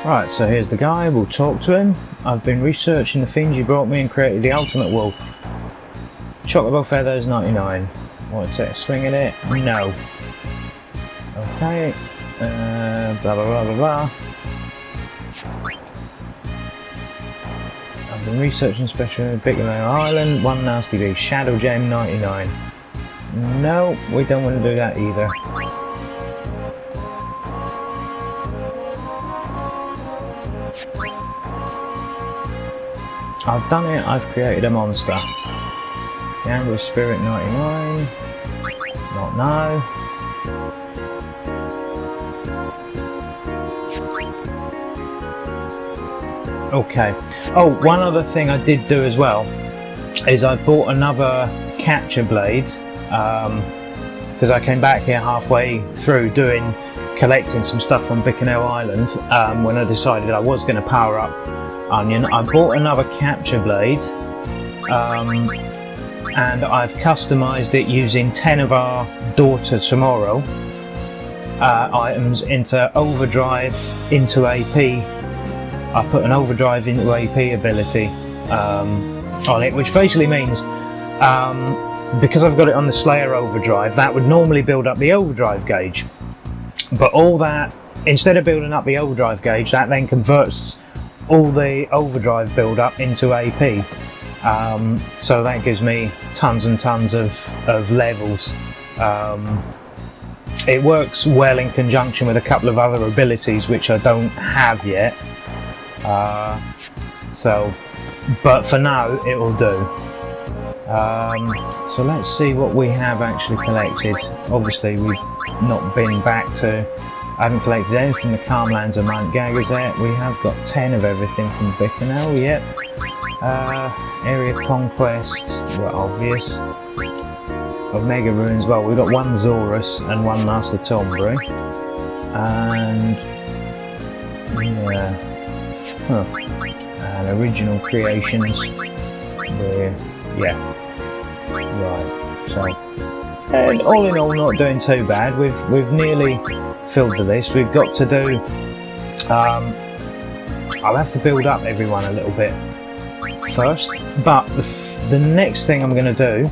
Right, so here's the guy, we'll talk to him. I've been researching the things you brought me and created the ultimate wolf. Chocobo feathers, 99. Want to take a swing at it? No. Okay. Blah blah blah blah blah. I've been researching special Bigelow Island, one nasty beast, Shadow Gem 99. No, we don't want to do that either. I've done it, I've created a monster. Amber Spirit 99. Not now. Okay. Oh, one other thing I did do as well is I bought another capture blade because I came back here halfway through collecting some stuff from Bigelow Island when I decided I was going to power up Onion. I bought another capture blade and I've customized it using 10 of our Daughter Tomorrow items into overdrive into AP. I put an overdrive into AP ability on it, which basically means because I've got it on the Slayer overdrive, that would normally build up the overdrive gauge, but all that, instead of building up the overdrive gauge, that then converts all the overdrive build up into AP, so that gives me tons and tons of levels. It works well in conjunction with a couple of other abilities which I don't have yet. But for now it will do. So let's see what we have actually collected. Obviously we've not been back to, I haven't collected anything from the Calmlands of Mount Gagazet. We have got 10 of everything from Bigelow, yep. Area Conquest, well, obvious. Omega Ruins, well, we've got one Zorus and one Master Tombury. And yeah. Huh. And original creations, yeah, right. So, and all in all, not doing too bad. We've nearly filled the list. We've got to do. I'll have to build up everyone a little bit first, but the next thing I'm going to do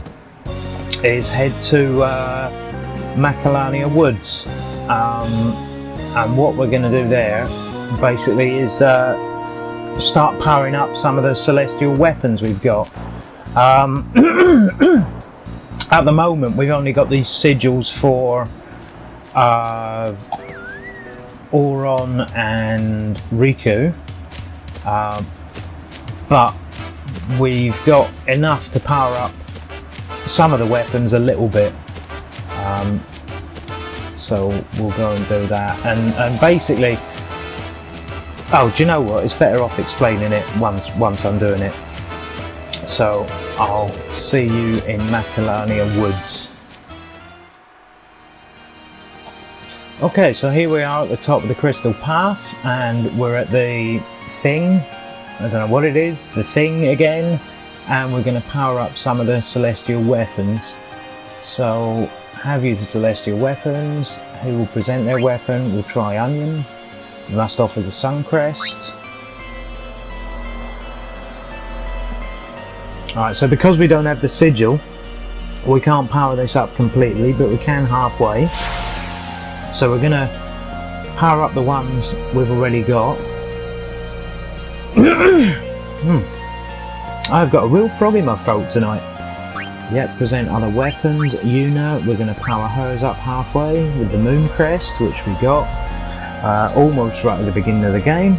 is head to Macalania Woods, and what we're going to do there, basically, is start powering up some of the celestial weapons we've got. At the moment we've only got these sigils for Auron and Riku, but we've got enough to power up some of the weapons a little bit, so we'll go and do that, and basically, oh, do you know what? It's better off explaining it once I'm doing it. So I'll see you in Macalania Woods. Okay, so here we are at the top of the Crystal Path, and we're at the thing. I don't know what it is. The thing again, and we're going to power up some of the celestial weapons. So have you the celestial weapons? Who will present their weapon? We'll try Onion. Must offer the Suncrest. Alright, so because we don't have the sigil, we can't power this up completely, but we can halfway. So we're going to power up the ones we've already got. I've got a real frog in my throat tonight. Yep, present other weapons. Yuna, we're going to power hers up halfway with the Moon Crest, which we got. Almost right at the beginning of the game.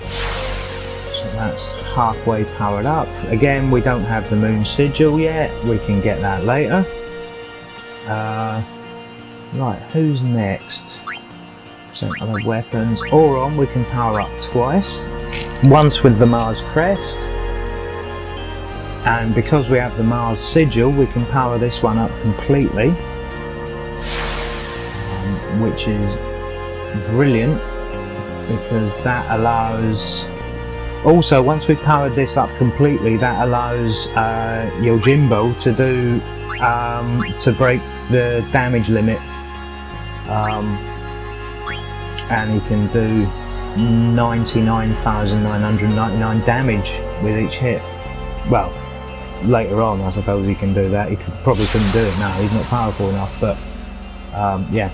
So that's halfway powered up. Again, we don't have the Moon Sigil yet. We can get that later. Right, who's next? Some other weapons. Auron, we can power up twice. Once with the Mars Crest. And because we have the Mars Sigil, we can power this one up completely. Which is brilliant, because that allows, also once we've powered this up completely, that allows Yojimbo to do to break the damage limit and he can do 99,999 damage with each hit. Well, later on I suppose he can do that. He probably couldn't do it now, he's not powerful enough, but yeah.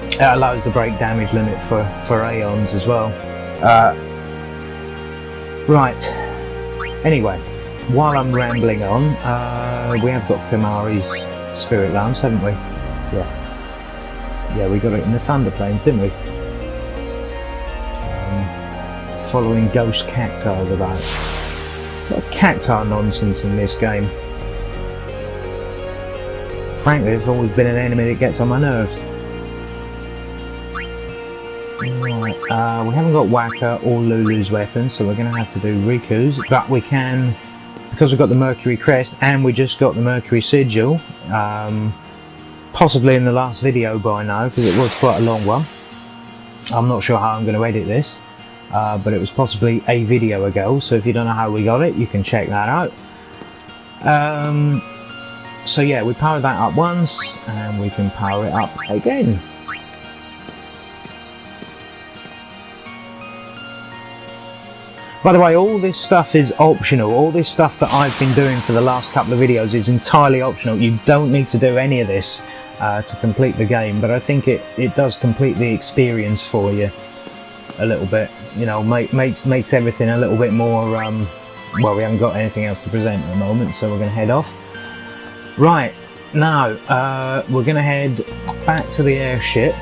It allows the break damage limit for Aeons as well. Right, anyway, while I'm rambling on, we have got Kamari's Spirit Lance, haven't we? Yeah, we got it in the Thunder Plains, didn't we? Following ghost cacti's about. A lot of cacti nonsense in this game. Frankly, it's always been an enemy that gets on my nerves. Right, we haven't got Waka or Lulu's weapons, so we're going to have to do Riku's, but we can, because we've got the Mercury Crest and we just got the Mercury Sigil, possibly in the last video by now, because it was quite a long one. I'm not sure how I'm going to edit this, but it was possibly a video ago, so if you don't know how we got it, you can check that out. So yeah, we powered that up once, and we can power it up again. By the way, all this stuff is optional. All this stuff that I've been doing for the last couple of videos is entirely optional. You don't need to do any of this to complete the game, but I think it does complete the experience for you a little bit. You know, makes everything a little bit more, well, we haven't got anything else to present at the moment, so we're going to head off. Right, now, we're going to head back to the airship,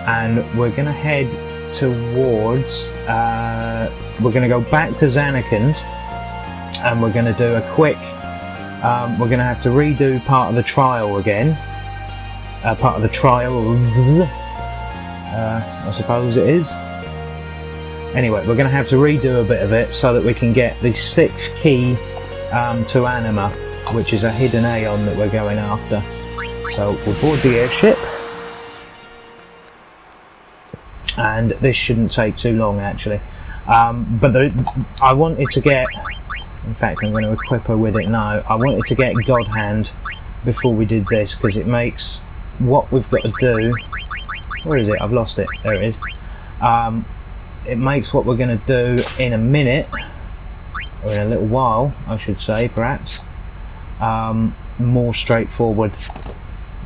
and we're going to head towards, we're going to go back to Zanarkand, and we're going to do a quick, we're going to have to redo part of the trial again, part of the trials, I suppose it is. Anyway, we're going to have to redo a bit of it so that we can get the 6th key to Anima, which is a hidden Aeon that we're going after. So we'll board the airship, and this shouldn't take too long actually, but I wanted to get, in fact I'm going to equip her with it now, I wanted to get God Hand before we did this, because it makes what we've got to do, where is it, I've lost it, there it is, it makes what we're going to do in a minute, or in a little while I should say perhaps, more straightforward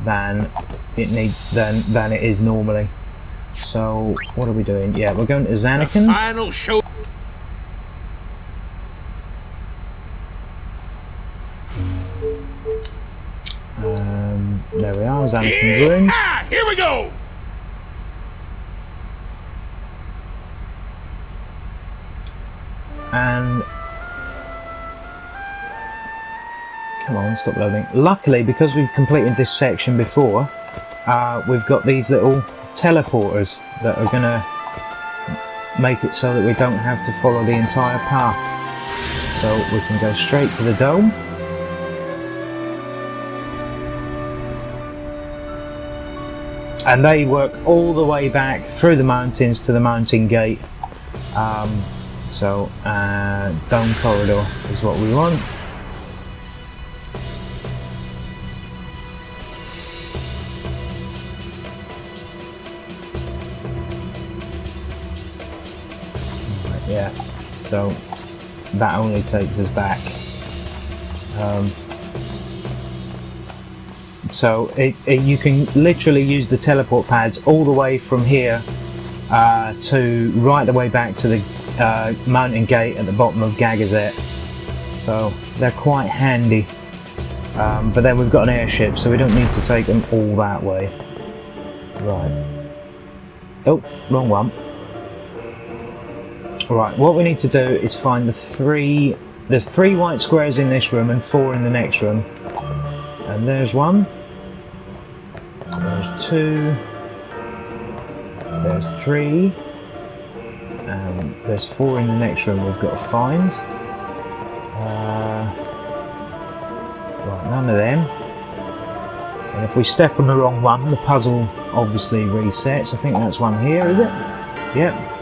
than it is normally. So what are we doing? Yeah, we're going to Zanarkand. The final show. There we are, Zanarkand Ruins. Here we go. And come on, stop loading. Luckily, because we've completed this section before, we've got these little teleporters that are gonna make it so that we don't have to follow the entire path, so we can go straight to the dome. And they work all the way back through the mountains to the mountain gate, so dome corridor is what we want. Yeah, so that only takes us back. So you can literally use the teleport pads all the way from here to right the way back to the mountain gate at the bottom of Gagazet. So they're quite handy. But then we've got an airship, so we don't need to take them all that way. Right. Oh, wrong one. Right, what we need to do is find there's 3 white squares in this room and 4 in the next room. And there's 1, there's 2, there's 3, and there's 4 in the next room we've got to find. Right, none of them. And if we step on the wrong one, the puzzle obviously resets. I think that's one here, is it? Yep.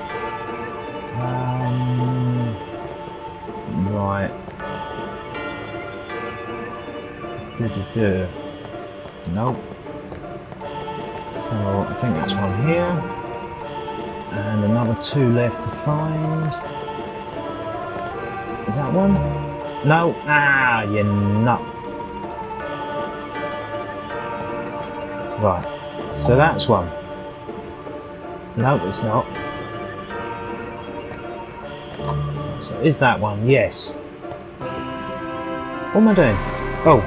Right. Nope. So I think that's one here. And another 2 left to find. Is that one? No. Ah, you nut. Right. So that's one. No, it's not. So is that one? Yes. What am I doing? Oh.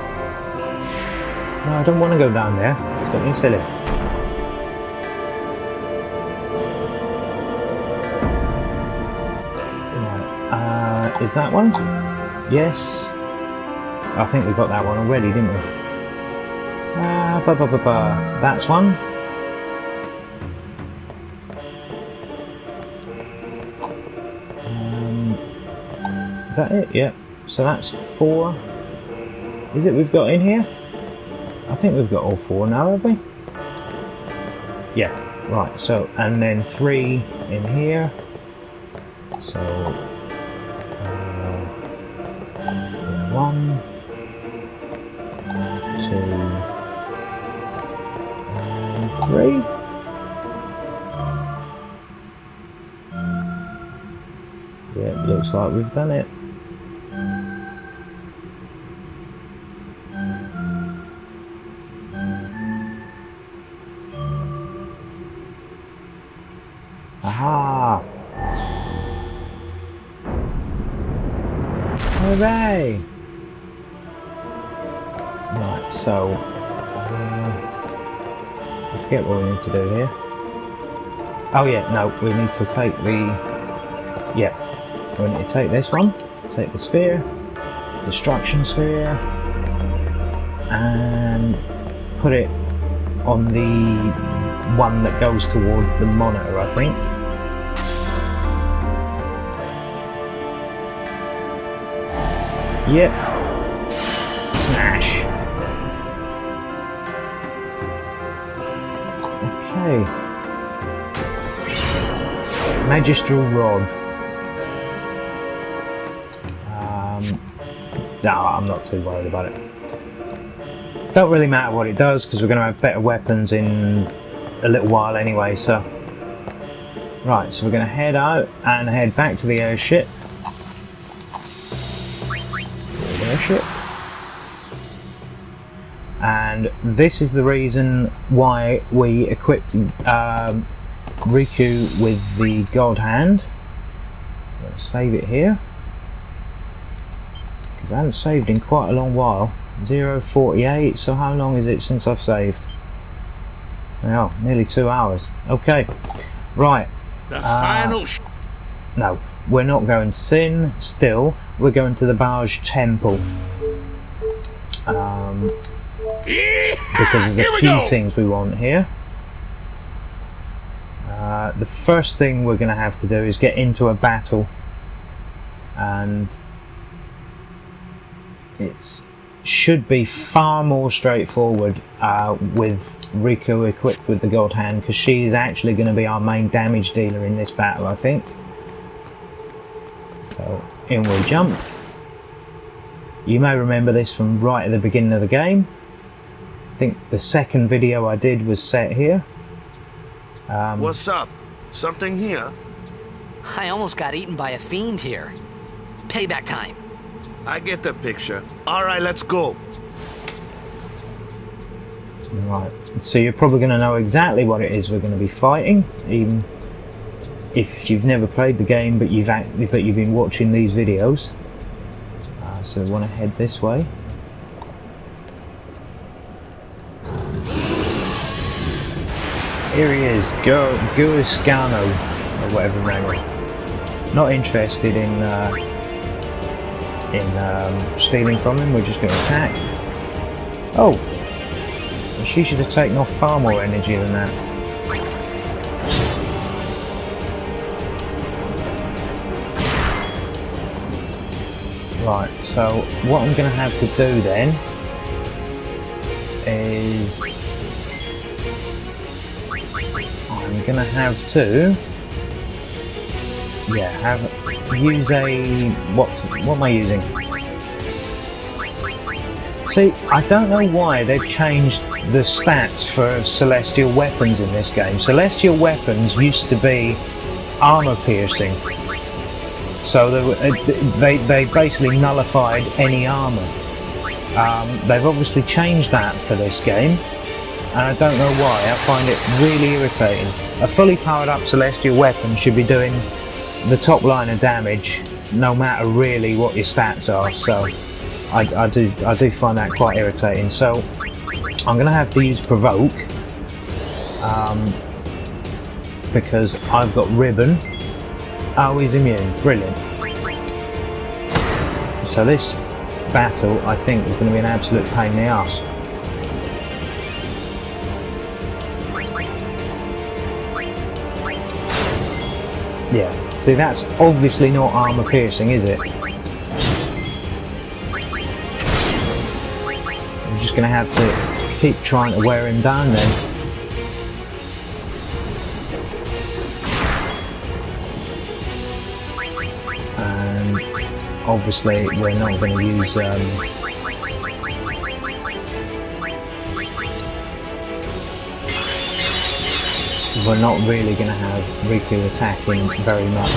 No, I don't want to go down there. It's got me silly. Right. Is that one? Yes. I think we got that one already, didn't we? That's one. Is that it? Yeah. So that's 4. Is it we've got in here? I think we've got all 4 now, have we? Yeah. Right. So, and then 3 in here. So 1, 2, 3. Yeah, looks like we've done it. Aha! Hooray! Right, so I forget what we need to do here. Oh yeah, no, we need to take the... Yeah, we need to take this one, take the sphere, destruction sphere, and put it on the one that goes towards the monitor, I think. Yep. Smash. Okay. Magistral rod. No, I'm not too worried about it. Don't really matter what it does because we're going to have better weapons in a little while anyway, so. Right, so we're going to head out and head back to the airship. And this is the reason why we equipped Riku with the God Hand. Let's save it here because I haven't saved in quite a long while. 0:48. So how long is it since I've saved? Oh, nearly 2 hours. Okay, right. The final. No, we're not going to Sin. Still, we're going to the Baaj Temple. Because there's a few things we want here. The first thing we're going to have to do is get into a battle, and it should be far more straightforward with Riku equipped with the God Hand, because she is actually going to be our main damage dealer in this battle, I think. So in we jump. You may remember this from right at the beginning of the game. I think the second video I did was set here. What's up? Something here? I almost got eaten by a fiend here. Payback time. I get the picture. Alright, let's go. Right, so you're probably going to know exactly what it is we're going to be fighting, even if you've never played the game but you've been watching these videos. So we want to head this way. Here he is, Geosgaeno, or whatever his name is. Not interested in stealing from him, we're just going to attack. Oh! She should have taken off far more energy than that. Right, so what I'm going to have to do then is I'm going to have to use a what am I using? See, I don't know why they've changed the stats for celestial weapons in this game. Celestial weapons used to be armor piercing, so they basically nullified any armor. They've obviously changed that for this game, and I don't know why. I find it really irritating. A fully powered up celestial weapon should be doing the top line of damage no matter really what your stats are, so I do find that quite irritating. So I'm going to have to use provoke, because I've got ribbon. Oh, he's immune, brilliant. So this battle I think is going to be an absolute pain in the arse. Yeah, see, that's obviously not armor piercing, is it? I'm just going to have to keep trying to wear him down then. And obviously we're not going to use we're not really going to have Riku attacking very much.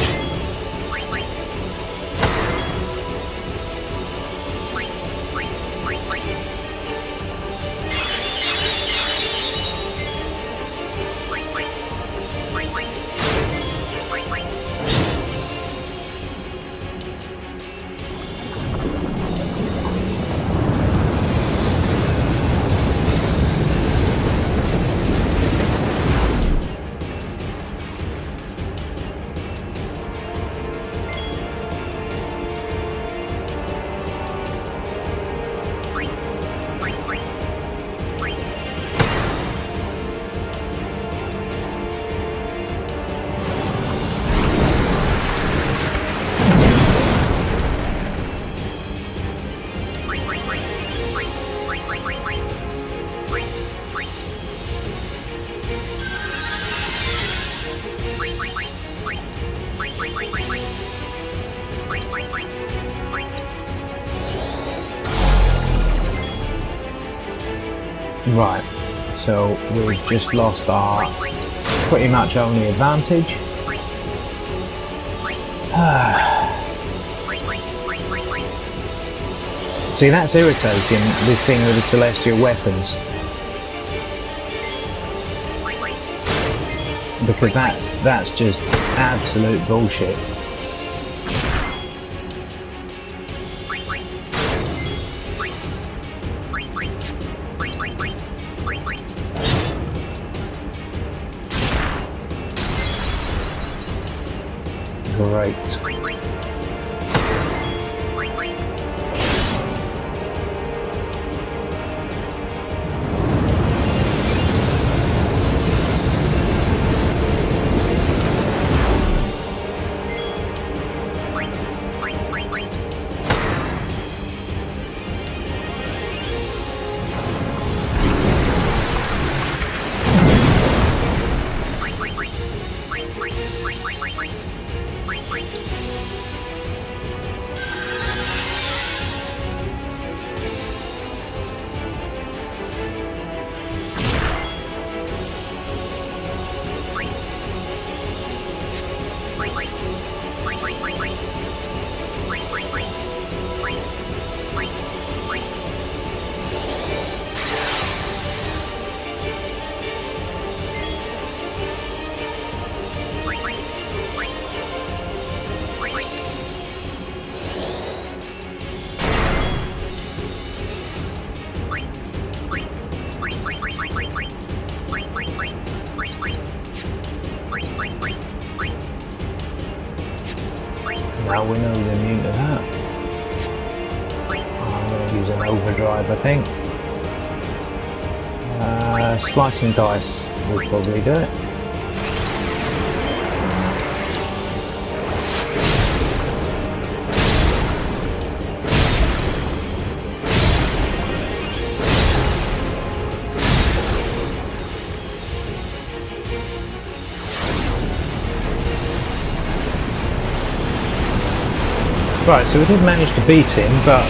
Right, so we've just lost our pretty much only advantage. See, that's irritating, the thing with the celestial weapons. Because that's just absolute bullshit. Great. Now we know they're immune to that. I'm going to use an overdrive, I think. Slice and dice will probably do it. Right, so we did manage to beat him, but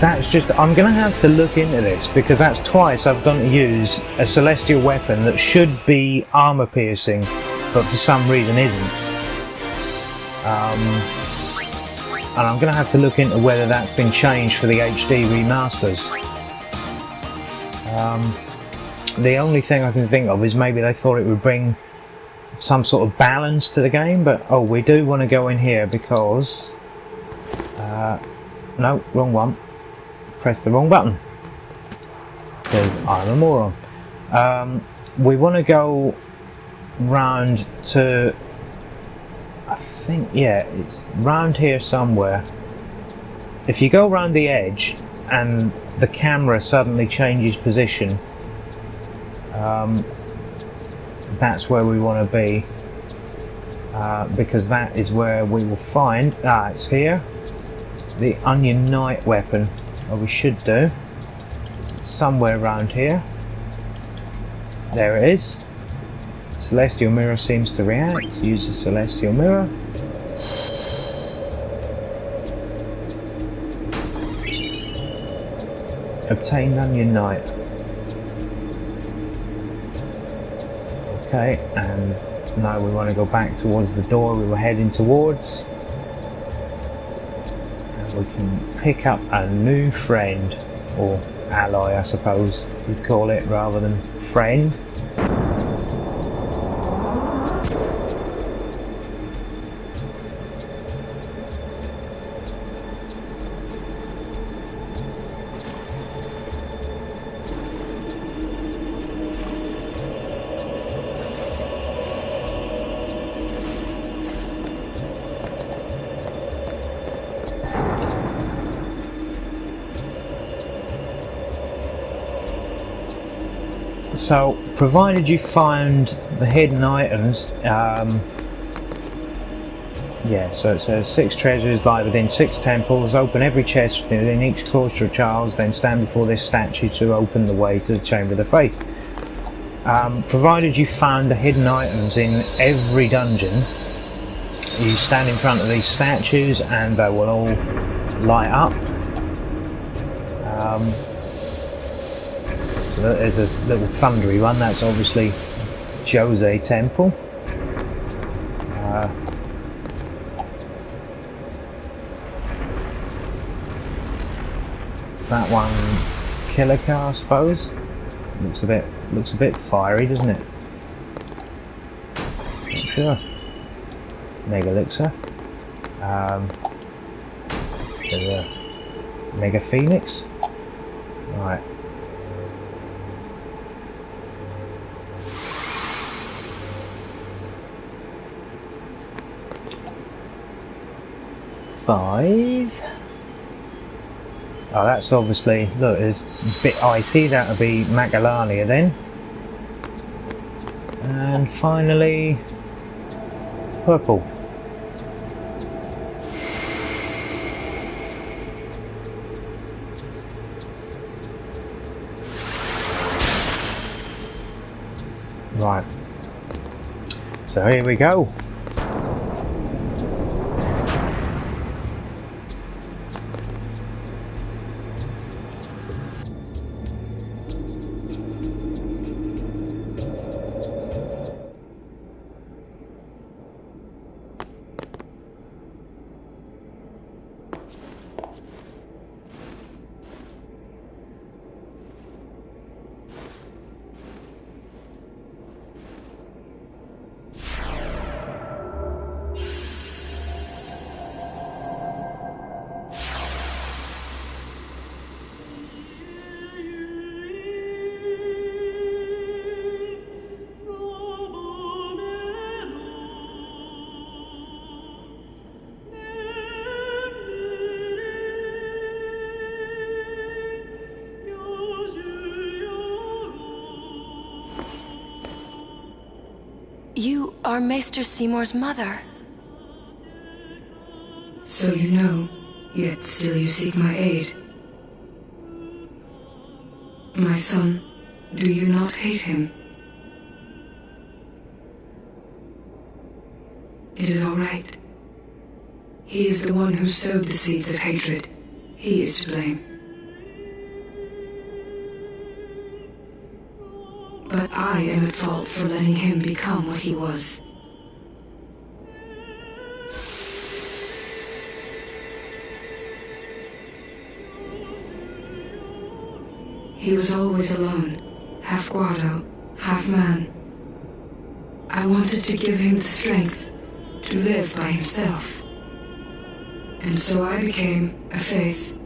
That's just, I'm going to have to look into this, because that's twice I've gone to use a celestial weapon that should be armor piercing, but for some reason isn't. And I'm going to have to look into whether that's been changed for the HD remasters. The only thing I can think of is maybe they thought it would bring some sort of balance to the game, but oh, we do want to go in here because... no, wrong one. Press the wrong button. Because I'm a moron. We want to go round to... I think, yeah, it's round here somewhere. If you go round the edge and the camera suddenly changes position, that's where we want to be, because that is where we will find, it's here, the Onion Knight weapon, or we should do, somewhere around here. There it is. Celestial mirror seems to react. Use the celestial mirror. Obtain Onion Knight. Okay, and now we want to go back towards the door we were heading towards. And we can pick up a new friend, or ally I suppose you'd call it, rather than friend. So, provided you find the hidden items, yeah, so it says 6 treasures lie within 6 temples, open every chest within each cloister of Charles, then stand before this statue to open the way to the Chamber of the Faith. Provided you found the hidden items in every dungeon, you stand in front of these statues and they will all light up. So there's a little thundery one, that's obviously Geosgaeno Temple. That one killer car, I suppose. Looks a bit fiery, doesn't it? Not sure. Mega Elixir. There's a Mega Phoenix. Right. Five. Oh, that's obviously, look, it's a bit icy, that'll be Macalania then. And finally, purple. Right. So here we go. You are Maester Seymour's mother. So you know, yet still you seek my aid. My son, do you not hate him? It is all right. He is the one who sowed the seeds of hatred. He is to blame. I am at fault for letting him become what he was. He was always alone, half guardo, half man. I wanted to give him the strength to live by himself. And so I became a faith.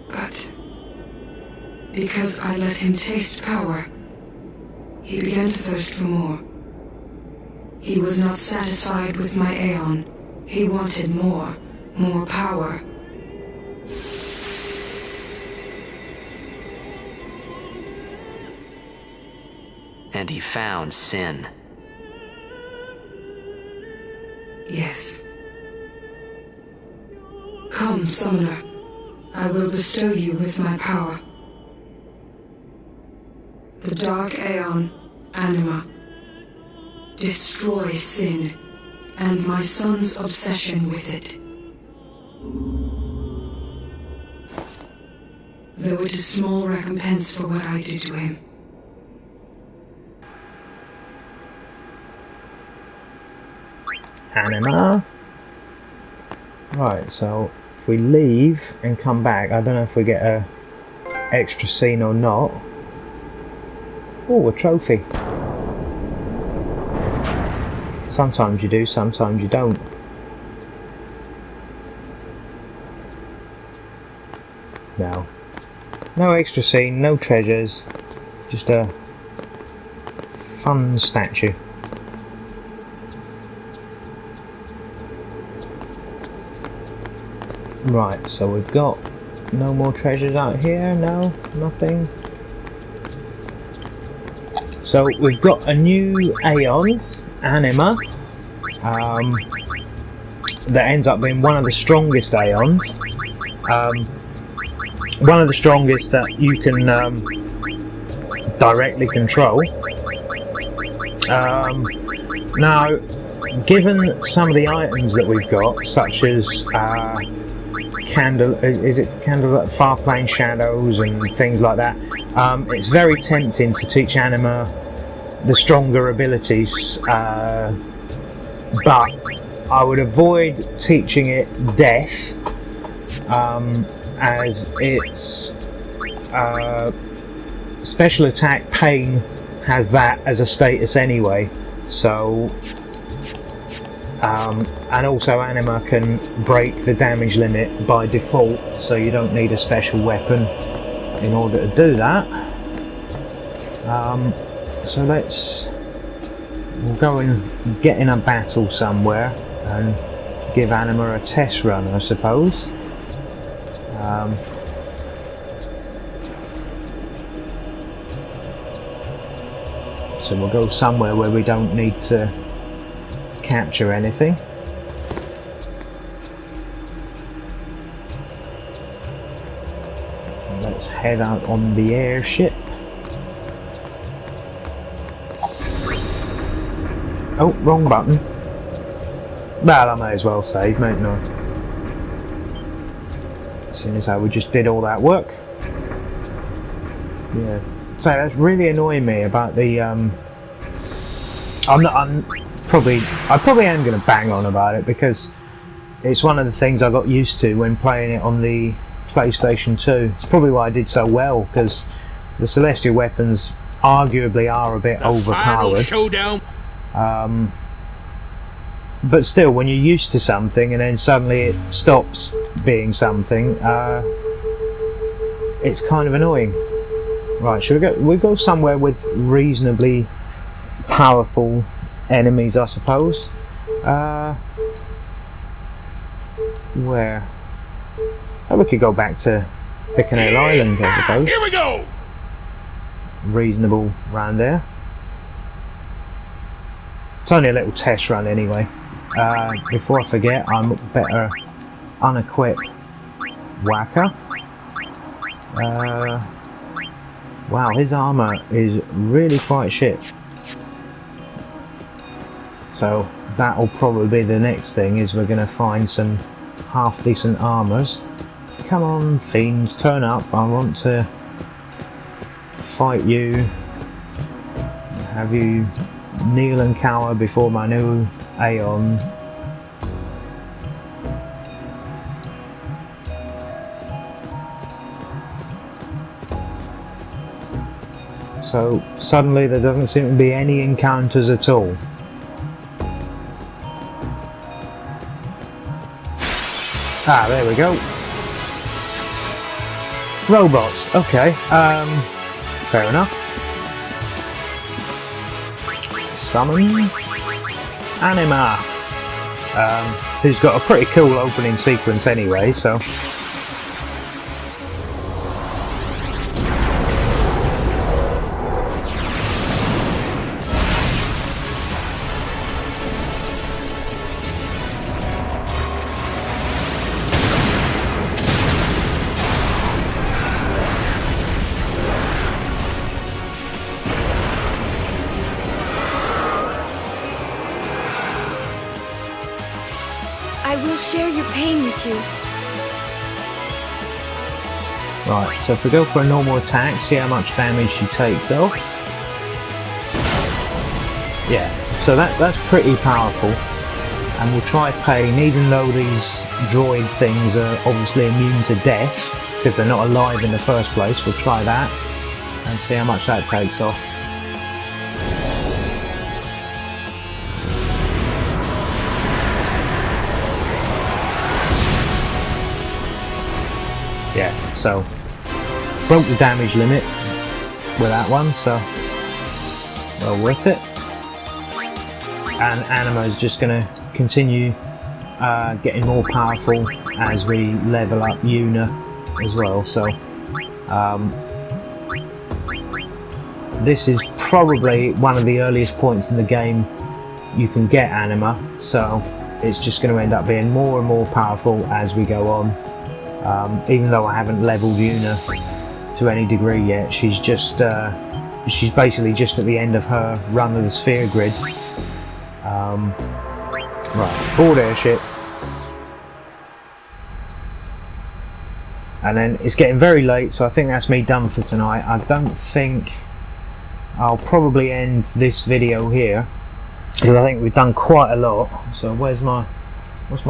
But because I let him taste power, he began to thirst for more. He was not satisfied with my Aeon. He wanted more power. And he found sin. Yes. Come, summoner. I will bestow you with my power. The Dark Aeon, Anima. Destroy sin, and my son's obsession with it. Though it is small recompense for what I did to him. Anima. Right, so if we leave and come back, I don't know if we get a extra scene or not. Oh, a trophy. Sometimes you do, sometimes you don't. No. No extra scene, no treasures. Just a fun statue. Right, so we've got no more treasures out here, no, nothing. So we've got a new Aeon, Anima, that ends up being one of the strongest Aeons. One of the strongest that you can directly control. Now, given some of the items that we've got, such as far plane shadows and things like that, it's very tempting to teach Anima the stronger abilities, but I would avoid teaching it death, as its special attack pain has that as a status anyway. So and also Anima can break the damage limit by default, so you don't need a special weapon in order to do that. So we'll go and get in a battle somewhere and give Anima a test run, I suppose. So we'll go somewhere where we don't need to capture anything. So let's head out on the airship. Oh, wrong button. Well, I may as well save, mightn't I? Seeing as how we just did all that work. Yeah. So that's really annoying me about the I probably am going to bang on about it, because it's one of the things I got used to when playing it on the PlayStation 2. It's probably why I did so well, because the celestial weapons arguably are a bit overpowered. Showdown. But still, when you're used to something and then suddenly it stops being something, it's kind of annoying. Right, should we go somewhere with reasonably powerful enemies, I suppose? Where? Oh, we could go back to Bikanel Island, I suppose. Here we go! Reasonable round there. It's only a little test run anyway. Before I forget, I'm better unequip Whacker. Wow, his armour is really quite shit. So that'll probably be the next thing, is we're going to find some half decent armours. Come on, fiends, turn up. I want to fight you Have you kneel and cower before my new Aeon. So suddenly there doesn't seem to be any encounters at all. Ah, there we go. Robots, okay. Fair enough. Summon Anima, who's got a pretty cool opening sequence anyway, so. I will share your pain with you. Right, so if we go for a normal attack, see how much damage she takes off. Yeah, so that's pretty powerful. And we'll try pain, even though these droid things are obviously immune to death, because they're not alive in the first place. We'll try that and see how much that takes off. Yeah, so broke the damage limit with that one, so well worth it. And Anima is just going to continue getting more powerful as we level up Yuna as well. So this is probably one of the earliest points in the game you can get Anima, so it's just going to end up being more and more powerful as we go on. Even though I haven't leveled Yuna to any degree yet, she's basically just at the end of her run of the sphere grid. Right, board airship. And then it's getting very late, so I think that's me done for tonight. I don't think I'll probably end this video here, because I think we've done quite a lot. So what's my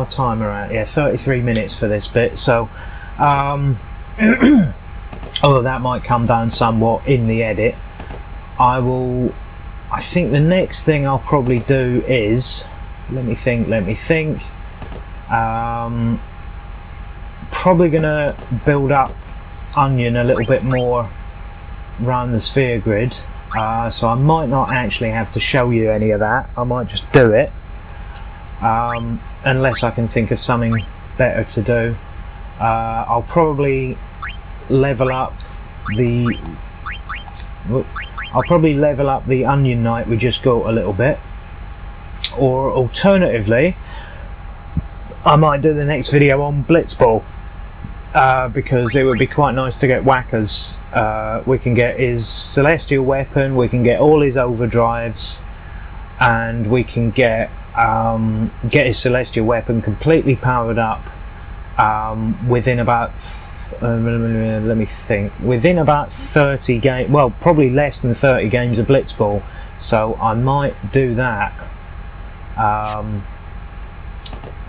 timer at? Yeah, 33 minutes for this bit, so although that might come down somewhat in the edit, I think the next thing I'll probably do is, let me think, probably gonna build up Onion a little bit more around the sphere grid, so I might not actually have to show you any of that. I might just do it, unless I can think of something better to do. I'll probably level up the Onion Knight we just got a little bit, or alternatively I might do the next video on Blitzball, because it would be quite nice to get Whackers. We can get his celestial weapon, we can get all his overdrives, and we can get his celestial weapon completely powered up within about within about 30 games, well, probably less than 30 games of Blitzball, so I might do that.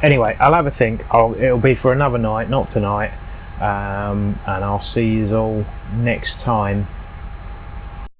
Anyway, I'll have a think. It'll be for another night, not tonight, and I'll see you all next time.